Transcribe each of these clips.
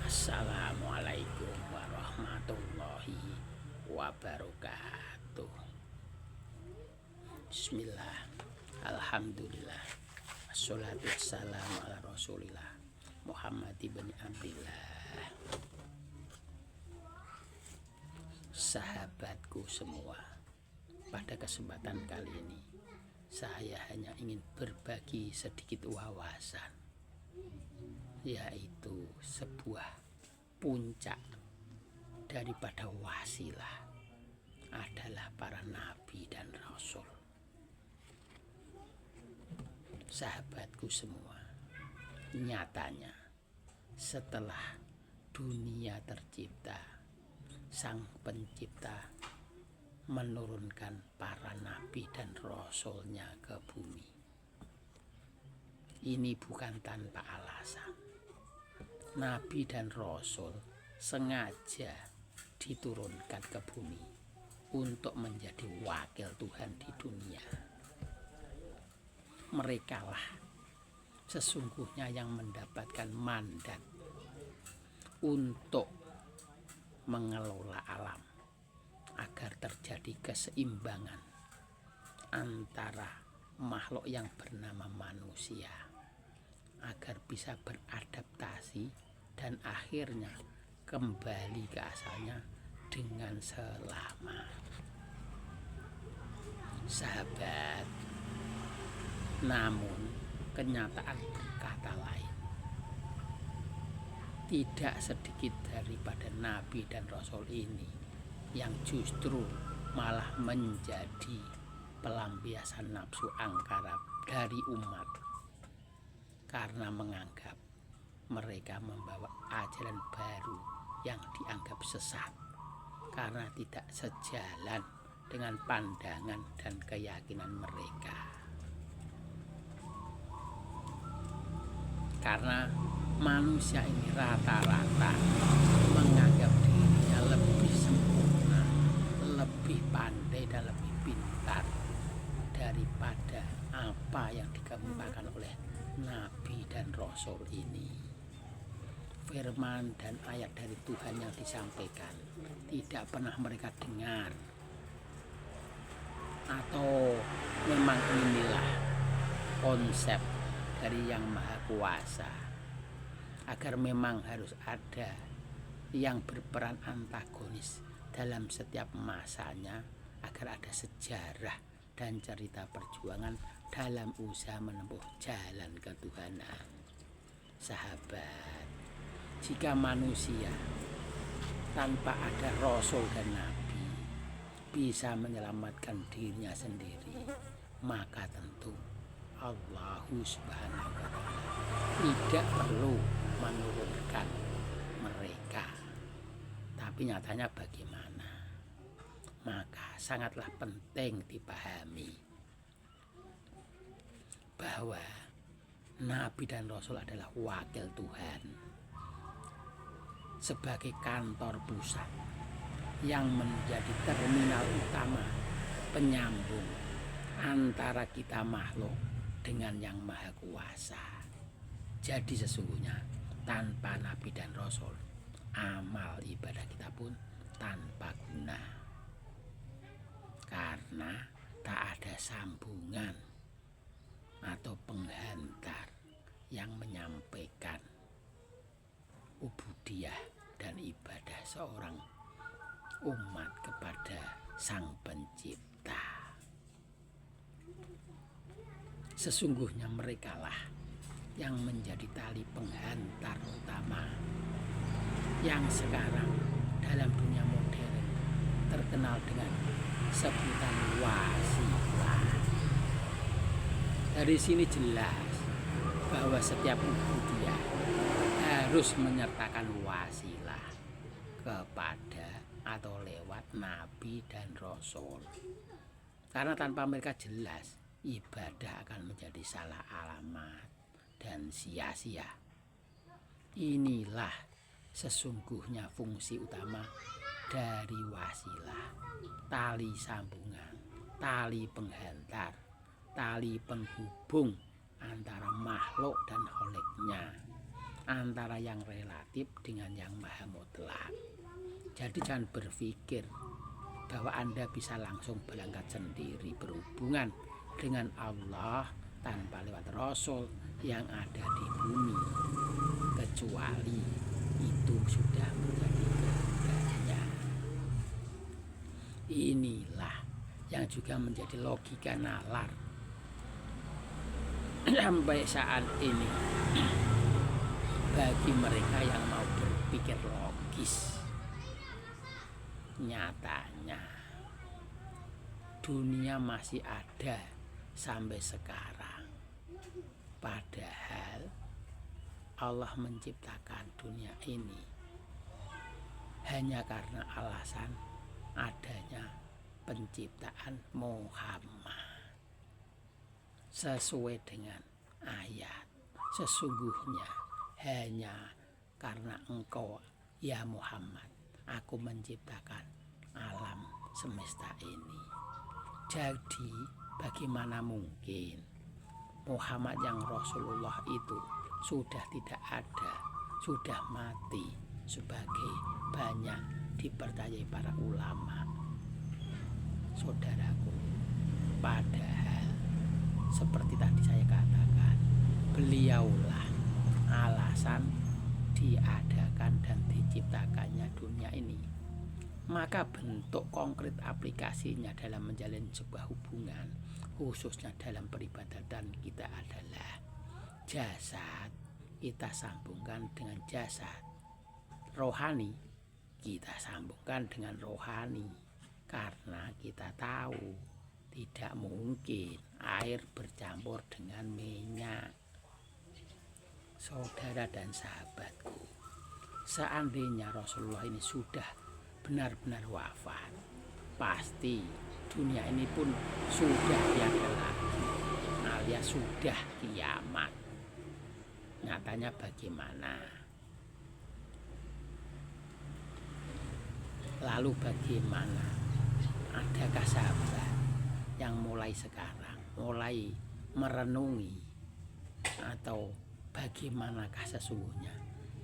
Assalamualaikum warahmatullahi wabarakatuh. Bismillah, alhamdulillah, wassalatu wassalamu ala rasulillah Muhammad ibn Abdillah. Sahabatku semua, pada kesempatan kali ini saya hanya ingin berbagi sedikit wawasan, yaitu sebuah puncak daripada wasilah adalah para nabi dan rasul. Sahabatku semua, nyatanya setelah dunia tercipta, sang pencipta menurunkan para nabi dan rasulnya ke bumi. Ini bukan tanpa alasan. Nabi dan rasul sengaja diturunkan ke bumi untuk menjadi wakil Tuhan di dunia. Merekalah sesungguhnya yang mendapatkan mandat untuk mengelola alam agar terjadi keseimbangan antara makhluk yang bernama manusia, agar bisa beradaptasi dan akhirnya kembali ke asalnya dengan selamat. Sahabat, namun kenyataan berkata lain. Tidak sedikit daripada nabi dan rasul ini yang justru malah menjadi pelampiasan nafsu angkara dari umat, karena menganggap mereka membawa ajaran baru yang dianggap sesat karena tidak sejalan dengan pandangan dan keyakinan mereka. Karena manusia ini rata-rata menganggap dirinya lebih sempurna, lebih pandai dan lebih pintar daripada apa yang dikemukakan oleh nabi dan rasul ini. Firman dan ayat dari Tuhan yang disampaikan tidak pernah mereka dengar, atau memang inilah konsep dari Yang Maha Kuasa, agar memang harus ada yang berperan antagonis dalam setiap masanya, agar ada sejarah dan cerita perjuangan dalam usaha menempuh jalan ketuhanan. Sahabat, jika manusia tanpa ada rasul dan nabi bisa menyelamatkan dirinya sendiri, maka tentu Allah Subhanahu wa ta'ala tidak perlu menurunkan mereka. Tapi nyatanya bagaimana? Maka sangatlah penting dipahami bahwa nabi dan rasul adalah wakil Tuhan sebagai kantor pusat yang menjadi terminal utama penyambung antara kita makhluk dengan Yang Maha Kuasa. Jadi sesungguhnya tanpa nabi dan rasul, amal ibadah kita pun tanpa guna, karena tak ada sambungan atau penghantar yang menyampaikan ubudiyah dan ibadah seorang umat kepada Sang Pencipta. Sesungguhnya merekalah yang menjadi tali penghantar utama yang sekarang dalam dunia modern terkenal dengan sebutan wasilah. Dari sini jelas bahwa setiap ubudiyah harus menyertakan wasilah kepada atau lewat nabi dan rasul. Karena tanpa mereka jelas ibadah akan menjadi salah alamat dan sia-sia. Inilah sesungguhnya fungsi utama dari wasilah, tali sambungan, tali penghantar, tali penghubung antara makhluk dan kholiknya, antara yang relatif dengan yang maha mutlak. Jadi jangan berpikir bahwa Anda bisa langsung berangkat sendiri berhubungan dengan Allah tanpa lewat Rasul yang ada di bumi, kecuali itu sudah menjadi kehendaknya. Inilah yang juga menjadi logika nalar sampai saat ini bagi mereka yang mau berpikir logis. Nyatanya dunia masih ada sampai sekarang, padahal Allah menciptakan dunia ini hanya karena alasan adanya penciptaan Muhammad. Sesuai dengan ayat, sesungguhnya hanya karena engkau ya Muhammad aku menciptakan alam semesta ini. Jadi bagaimana mungkin Muhammad yang Rasulullah itu sudah tidak ada, sudah mati, sebagai banyak dipercayai para ulama. Saudaraku, padahal seperti tadi saya katakan, beliaulah alasan diadakan dan diciptakannya dunia ini. Maka bentuk konkret aplikasinya dalam menjalin sebuah hubungan, khususnya dalam peribadatan kita adalah jasad kita sambungkan dengan jasad, rohani kita sambungkan dengan rohani, karena kita tahu tidak mungkin air bercampur dengan minyak. Saudara dan sahabatku, seandainya Rasulullah ini sudah benar-benar wafat, pasti dunia ini pun sudah tiada lagi, alias sudah kiamat. Nyatanya bagaimana? Lalu bagaimana? Adakah sahabat yang mulai sekarang mulai merenungi atau bagaimanakah sesungguhnya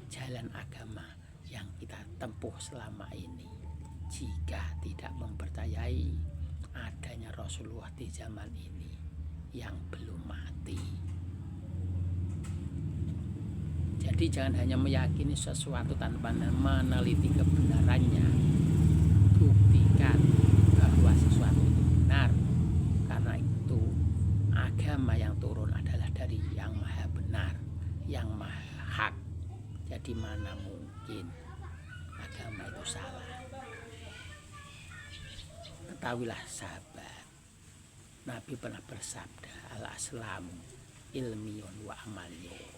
jalan agama yang kita tempuh selama ini, jika tidak mempercayai adanya Rasulullah di zaman ini yang belum mati? Jadi jangan hanya meyakini sesuatu tanpa meneliti kebenarannya. Buktikan bahwa sesuatu itu benar, karena itu agama yang turun adalah dari yang maha benar, yang maha hak. Jadi mana mungkin agama itu salah? Ketahuilah sahabat, Nabi pernah bersabda, al-aslamu ilmiyun wa amaliyun.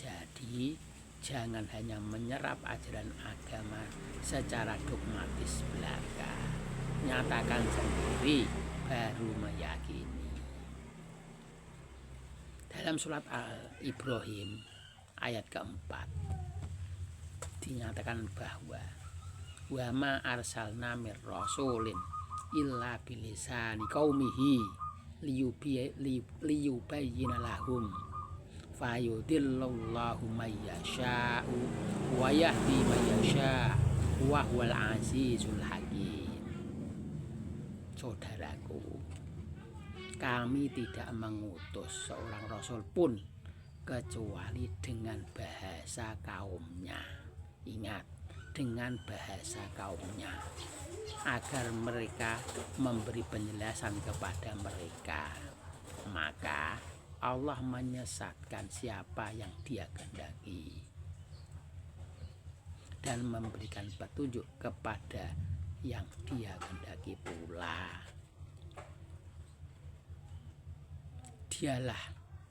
Jadi jangan hanya menyerap ajaran agama secara dogmatis belaka, nyatakan sendiri baru meyakini. Dalam surat Al-Ibrahim ayat keempat dinyatakan bahwa wa ma arsalna mir rasulin illa bilisani qaumihi liyubayyina lahum fayudillullahu may yasha'u wa yahdi may yasha' wa huwal azizul hakim. Saudaraku, kami tidak mengutus seorang rasul pun kecuali dengan bahasa kaumnya. Ingat, dengan bahasa kaumnya, agar mereka memberi penjelasan kepada mereka. Maka Allah menyesatkan siapa yang Dia kehendaki dan memberikan petunjuk kepada yang Dia kehendaki pula. Dialah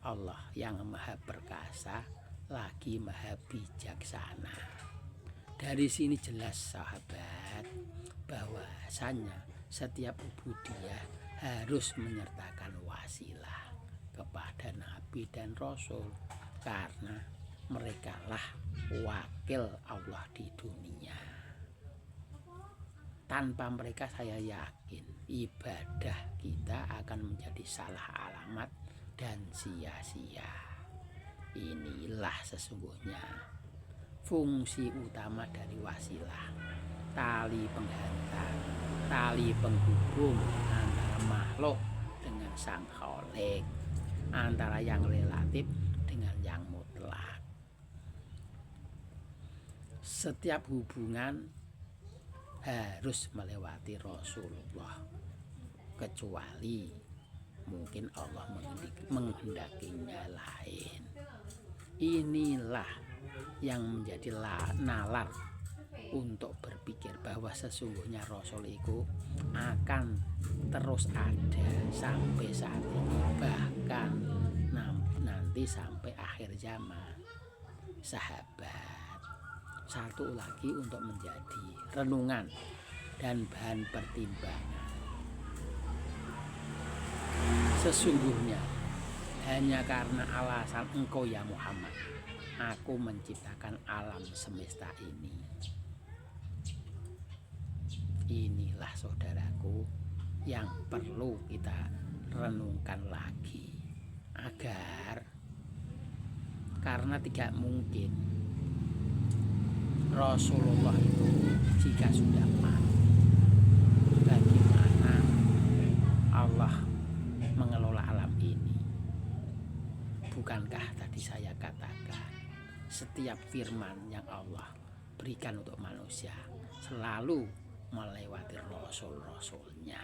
Allah yang maha perkasa lagi maha bijaksana. Dari sini jelas sahabat, bahwasanya setiap ubudiyah harus menyertakan wasilah kepada Nabi dan Rasul, karena merekalah wakil Allah di dunia. Tanpa mereka saya yakin ibadah kita akan menjadi salah alamat dan sia-sia. Inilah sesungguhnya fungsi utama dari wasilah, tali penghantar, tali penghubung antara makhluk dengan sang Khalik, antara yang relatif dengan yang mutlak. Setiap hubungan harus melewati Rasulullah, kecuali mungkin Allah menghendakinya lain. Inilah yang menjadi nalar untuk berpikir bahwa sesungguhnya Rasul itu akan terus ada sampai saat ini, bahkan nanti sampai akhir zaman. Sahabat, satu lagi untuk menjadi renungan dan bahan pertimbangan. Sesungguhnya hanya karena alasan engkau ya Muhammad, aku menciptakan alam semesta ini. Inilah saudaraku yang perlu kita renungkan lagi, agar karena tidak mungkin Rasulullah itu jika sudah mati, bagaimana Allah mengelola alam ini? Bukankah tadi saya katakan setiap firman yang Allah berikan untuk manusia selalu melewati rasul-rasulnya.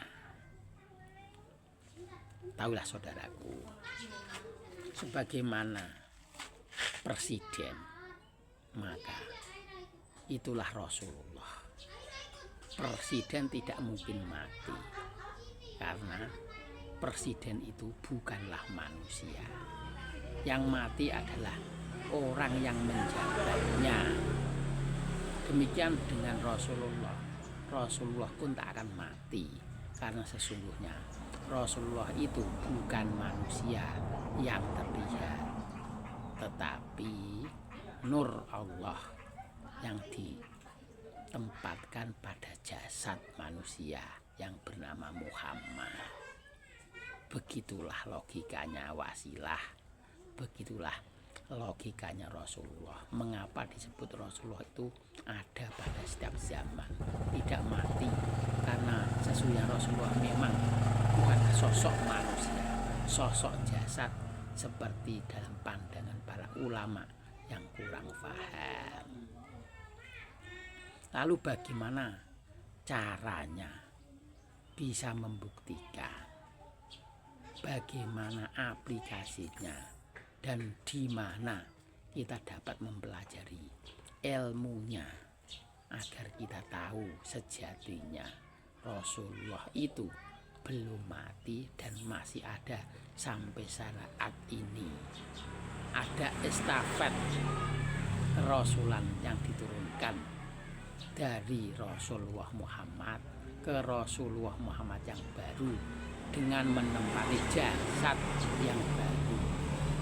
Taulah saudaraku, sebagaimana presiden, maka itulah Rasulullah. Presiden tidak mungkin mati, karena presiden itu bukanlah manusia. Yang mati adalah orang yang menjabatnya. Demikian dengan Rasulullah. Rasulullah pun tak akan mati, karena sesungguhnya Rasulullah itu bukan manusia yang terlihat, tetapi nur Allah yang ditempatkan pada jasad manusia yang bernama Muhammad. Begitulah logikanya wasilah, begitulah logikanya Rasulullah. Mengapa disebut Rasulullah itu ada pada setiap zaman, tidak mati? Karena sesungguhnya Rasulullah memang bukan sosok manusia, sosok jasad, seperti dalam pandangan para ulama yang kurang paham. Lalu bagaimana caranya bisa membuktikan? Bagaimana aplikasinya? Dan di mana kita dapat mempelajari ilmunya agar kita tahu sejatinya Rasulullah itu belum mati dan masih ada sampai saat ini. Ada estafet kerasulan yang diturunkan dari Rasulullah Muhammad ke Rasulullah Muhammad yang baru, dengan menempati jasad yang baru,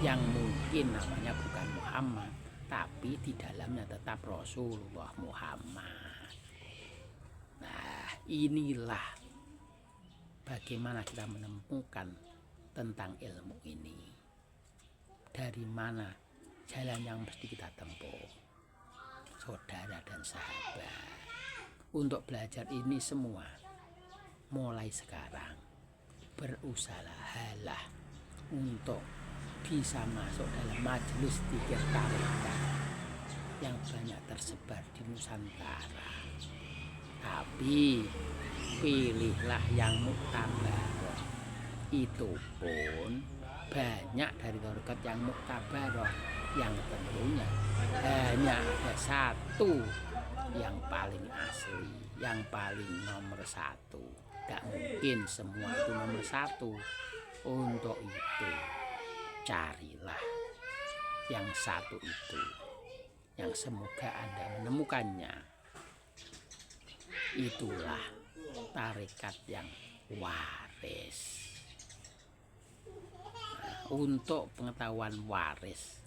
yang mungkin namanya bukan Muhammad, tapi di dalamnya tetap Rasulullah Muhammad. Nah, inilah bagaimana kita menemukan tentang ilmu ini. Dari mana jalan yang mesti kita tempuh, saudara dan sahabat. Untuk belajar ini semua, mulai sekarang berusahalah untuk bisa masuk dalam majelis zikir tarekat yang banyak tersebar di Nusantara. Tapi pilihlah yang muktabar. Itu pun banyak dari tarekat yang muktabar, yang tentunya hanya ada satu yang paling asli, yang paling nomor satu. Tidak mungkin semua itu nomor satu. Untuk itu carilah yang satu itu, yang semoga Anda menemukannya. Itulah tarekat yang waris. Nah, untuk pengetahuan waris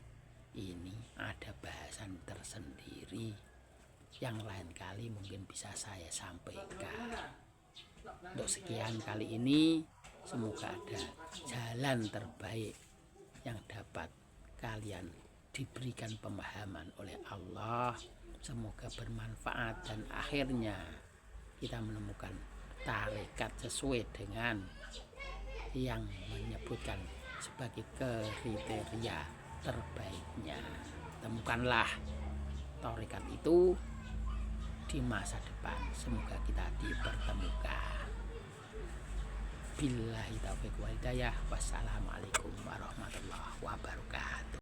ini ada bahasan tersendiri yang lain kali mungkin bisa saya sampaikan. Untuk sekian kali ini, semoga ada jalan terbaik yang dapat kalian diberikan pemahaman oleh Allah. Semoga bermanfaat dan akhirnya kita menemukan tarekat sesuai dengan yang menyebutkan sebagai kriteria terbaiknya. Temukanlah tarekat itu di masa depan. Semoga kita dipertemukan. Billahi taufiq wal hidayah. Wassalamualaikum warahmatullahi wabarakatuh.